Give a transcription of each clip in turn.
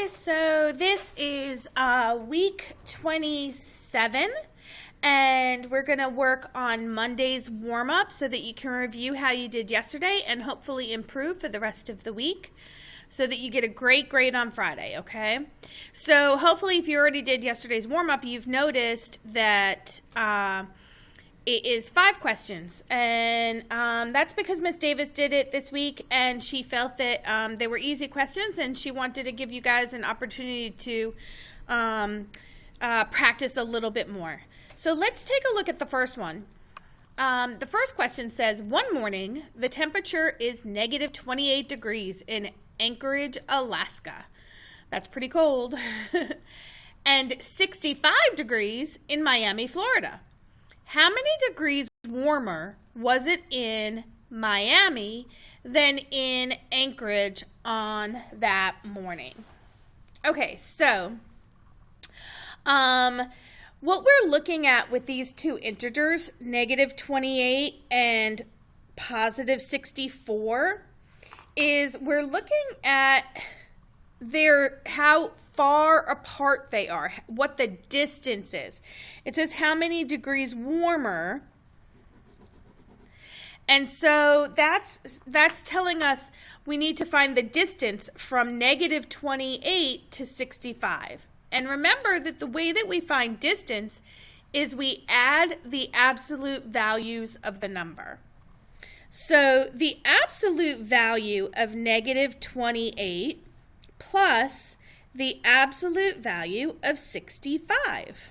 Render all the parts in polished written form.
guys, so this is week 27 and we're going to work on Monday's warm-up so that you can review how you did yesterday and hopefully improve for the rest of the week so that you get a great grade on Friday, okay? So hopefully if you already did yesterday's warm-up, you've noticed that it is 5 questions, and that's because Miss Davis did it this week, and she felt that they were easy questions, and she wanted to give you guys an opportunity to practice a little bit more. So let's take a look at the first one. The first question says, one morning, the temperature is negative 28 degrees in Anchorage, Alaska. That's pretty cold. And 65 degrees in Miami, Florida. How many degrees warmer was it in Miami than in Anchorage on that morning? Okay, so what we're looking at with these two integers, negative 28 and positive 64, is we're looking at how far apart they are, what the distance is. It says how many degrees warmer. And so that's telling us we need to find the distance from negative 28 to 65. And remember that the way that we find distance is we add the absolute values of the number. So the absolute value of negative 28 plus the absolute value of 65.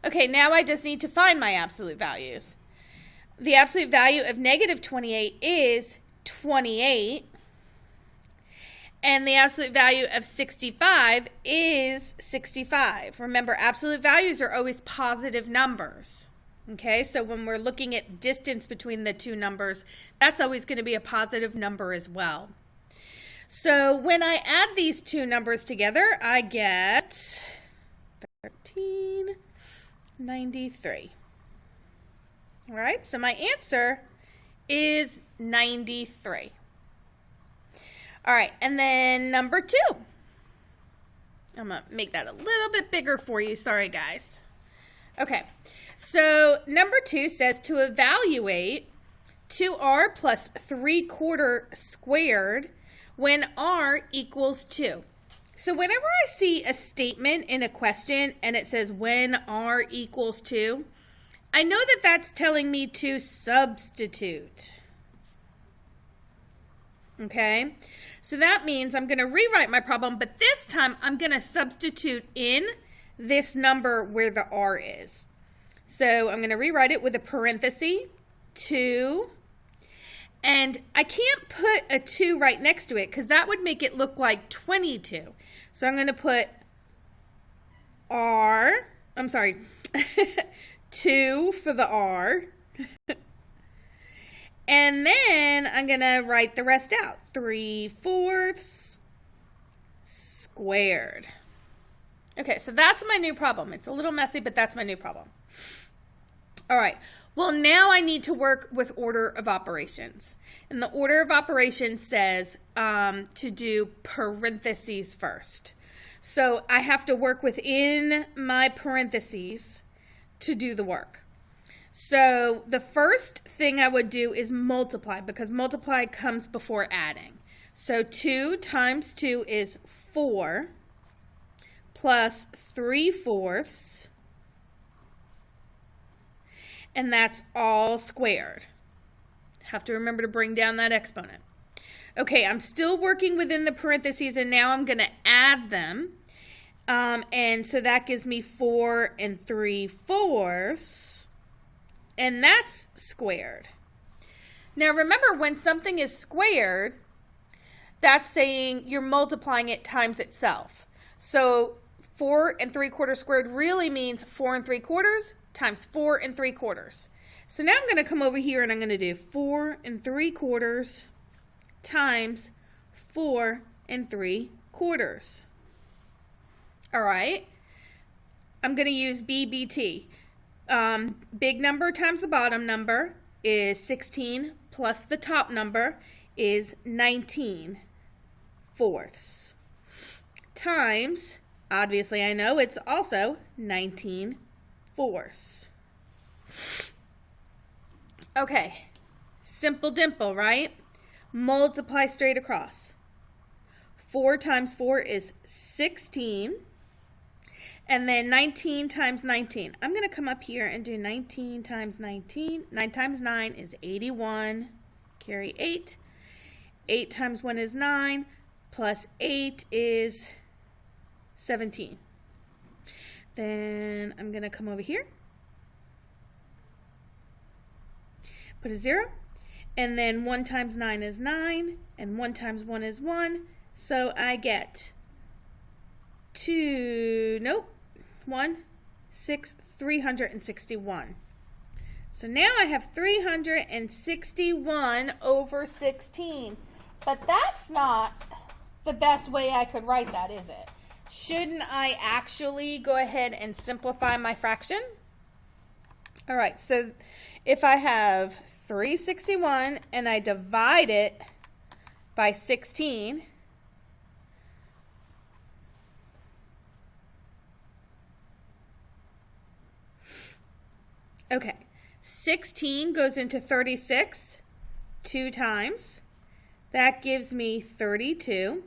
Okay, now I just need to find my absolute values. The absolute value of negative 28 is 28, and the absolute value of 65 is 65. Remember, absolute values are always positive numbers. Okay, so when we're looking at distance between the two numbers, that's always going to be a positive number as well. So when I add these two numbers together, I get 1393. All right, so my answer is 93. All right, and then number 2. I'm going to make that a little bit bigger for you. Sorry, guys. Okay, so number 2 says to evaluate 2r plus 3/4 squared when r equals 2. So whenever I see a statement in a question and it says when r equals 2, I know that that's telling me to substitute. Okay? So that means I'm going to rewrite my problem, but this time I'm going to substitute in this number where the r is. So I'm going to rewrite it with a parenthesis, 2. And I can't put a 2 right next to it because that would make it look like 22. So I'm going to put 2 for the R. And then I'm going to write the rest out. 3/4 squared. Okay, so that's my new problem. It's a little messy, but that's my new problem. All right. Well, now I need to work with order of operations. And the order of operations says to do parentheses first. So I have to work within my parentheses to do the work. So the first thing I would do is multiply because multiply comes before adding. So 2 times 2 is 4 plus 3/4. And that's all squared. Have to remember to bring down that exponent. Okay, I'm still working within the parentheses, and now I'm going to add them. And so that gives me 4 3/4, and that's squared. Now remember, when something is squared, that's saying you're multiplying it times itself. So 4 3/4 squared really means 4 3/4 times 4 3/4. So now I'm going to come over here and I'm going to do 4 3/4 times 4 3/4. All right. I'm going to use BBT. Big number times the bottom number is 16 plus the top number is 19/4. times, obviously I know it's also 19/4. Okay, simple dimple, right? Multiply straight across. 4 times 4 is 16. And then 19 times 19. I'm going to come up here and do 19 times 19. 9 times 9 is 81. Carry 8. 8 times 1 is 9. Plus 8 is 17. Then I'm going to come over here. Put a 0. And then 1 times 9 is 9. And 1 times 1 is 1. So I get 361. So now I have 361 over 16. But that's not the best way I could write that, is it? Shouldn't I actually go ahead and simplify my fraction? All right, so if I have 361 and I divide it by 16, okay, 16 goes into 36 2 times. That gives me 32.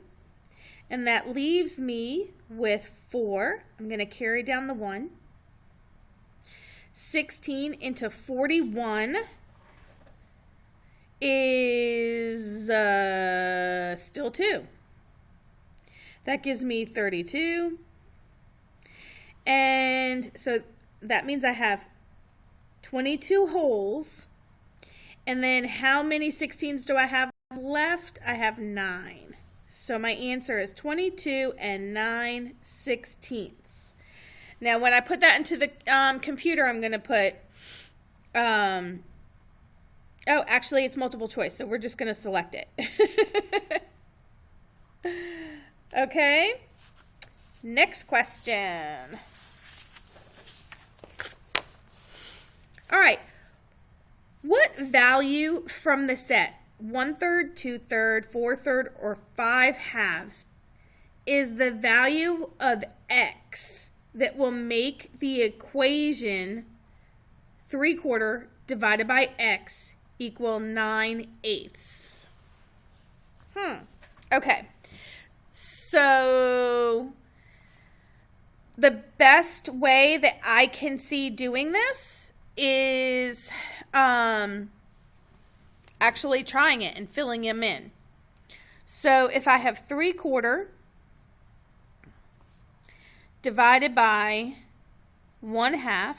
And that leaves me with 4. I'm going to carry down the 1. 16 into 41 is still 2. That gives me 32. And so that means I have 22 wholes. And then how many 16s do I have left? I have 9. So my answer is 22 and 9/16. Now when I put that into the computer, I'm going to put, oh, actually it's multiple choice, so we're just going to select it. Okay, next question. All right, what value from the set 1/3, 2/3, 4/3, or 5/2 is the value of x that will make the equation 3/4 divided by x equal 9/8? Okay, so the best way that I can see doing this is actually trying it and filling them in. So if I have 3/4 divided by 1/2,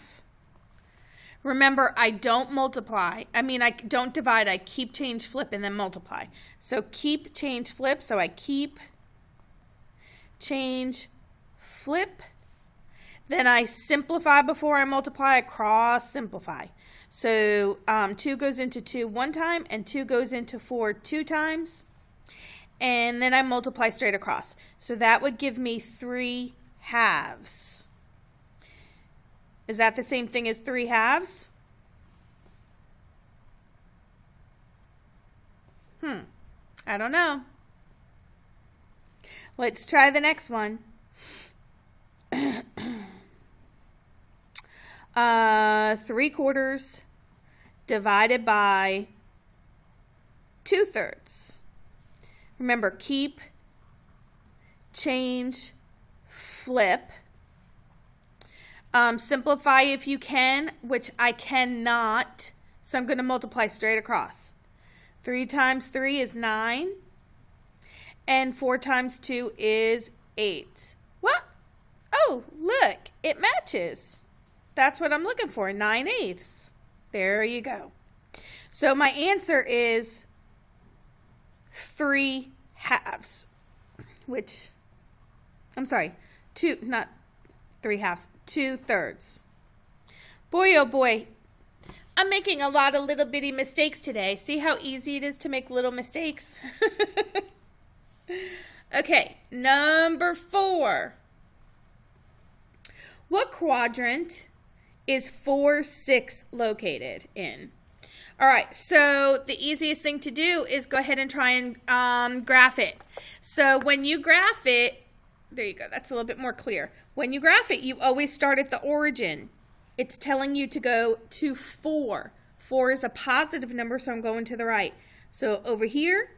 remember I don't multiply. I don't divide. I keep, change, flip, and then multiply. So keep, change, flip. So I keep, change, flip. Then I simplify before I multiply. I cross simplify. So 2 goes into 2 one time, and 2 goes into 4 2 times. And then I multiply straight across. So that would give me 3/2. Is that the same thing as 3/2? I don't know. Let's try the next one. 3/4 divided by 2/3. Remember, keep, change, flip. Simplify if you can, which I cannot. So I'm going to multiply straight across. 3 times 3 is 9. And 4 times 2 is 8. What? Oh, look, it matches. That's what I'm looking for, 9/8. There you go. So my answer is 3/2, which, I'm sorry, 2/3. Boy, oh boy, I'm making a lot of little bitty mistakes today. See how easy it is to make little mistakes? Okay, number 4. What quadrant is 4/6 located in? All right, so the easiest thing to do is go ahead and try and graph it. So when you graph it, There you go. That's a little bit more clear. When you graph it, you always start at the origin. It's telling you to go to 4. 4 is a positive number, so I'm going to the right. So over here,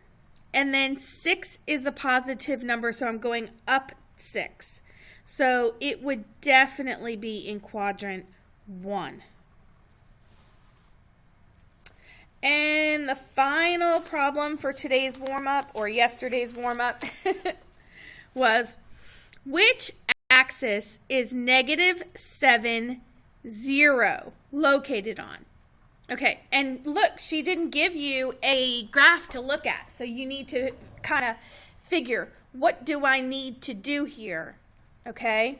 and then 6 is a positive number, so I'm going up 6. So it would definitely be in quadrant 1. And the final problem for today's warm-up, or yesterday's warm-up, was which axis is -7, 0 located on? Okay, and look, she didn't give you a graph to look at, so you need to kind of figure, what do I need to do here? Okay,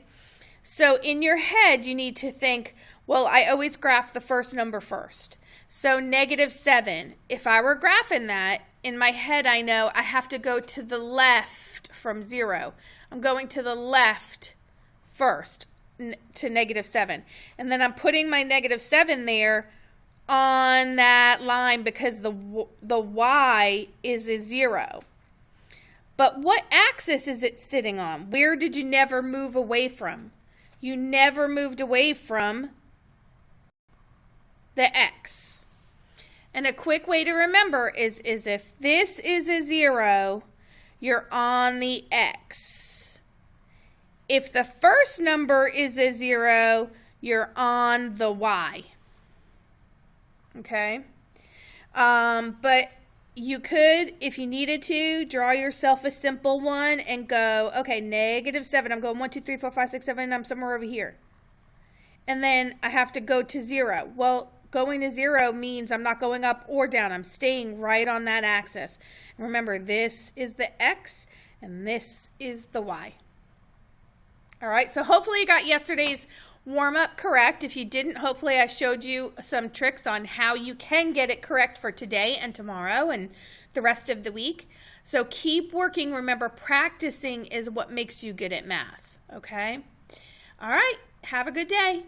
so in your head, you need to think, well, I always graph the first number first. So -7, if I were graphing that, in my head I know I have to go to the left from 0. I'm going to the left first to -7. And then I'm putting my -7 there on that line because the y is a 0. But what axis is it sitting on? Where did you never move away from? You never moved away from the x. And a quick way to remember is if this is a 0, you're on the x. If the first number is a 0, you're on the y. Okay? But you could, if you needed to, draw yourself a simple one and go, okay, -7. I'm going 1, 2, 3, 4, 5, 6, 7, and I'm somewhere over here. And then I have to go to 0. Well, going to 0 means I'm not going up or down. I'm staying right on that axis. And remember, this is the x and this is the y. All right, so hopefully you got yesterday's warm-up correct. If you didn't, hopefully I showed you some tricks on how you can get it correct for today and tomorrow and the rest of the week. So keep working. Remember, practicing is what makes you good at math, okay? All right, have a good day.